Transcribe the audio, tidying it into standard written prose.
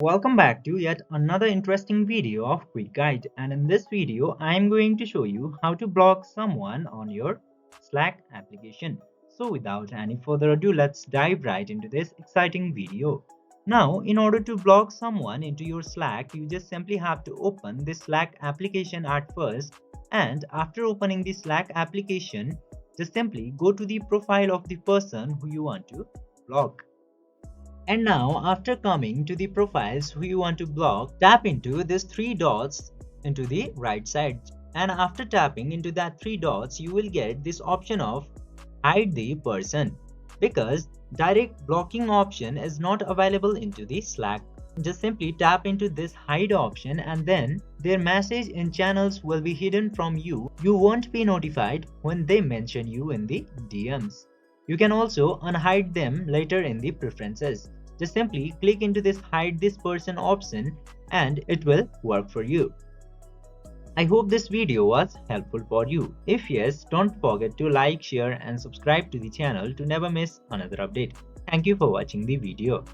Welcome back to yet another interesting video of Quick Guide, and in this video I am going to show you how to block someone on your Slack application. So without any further ado, let's dive right into this exciting video. Now, in order to block someone into your Slack, you just simply have to open the Slack application at first, and after opening the Slack application, just simply go to the profile of the person who you want to block. And now, after coming to the profiles who you want to block, tap into these three dots into the right side. And after tapping into that three dots, you will get this option of hide the person, because direct blocking option is not available into the Slack. Just simply tap into this hide option and then their message in channels will be hidden from you. You won't be notified when they mention you in the DMs. You can also unhide them later in the preferences. Just simply click into this hide this person option and it will work for you. I hope this video was helpful for you. If yes, don't forget to like, share and subscribe to the channel to never miss another update. Thank you for watching the video.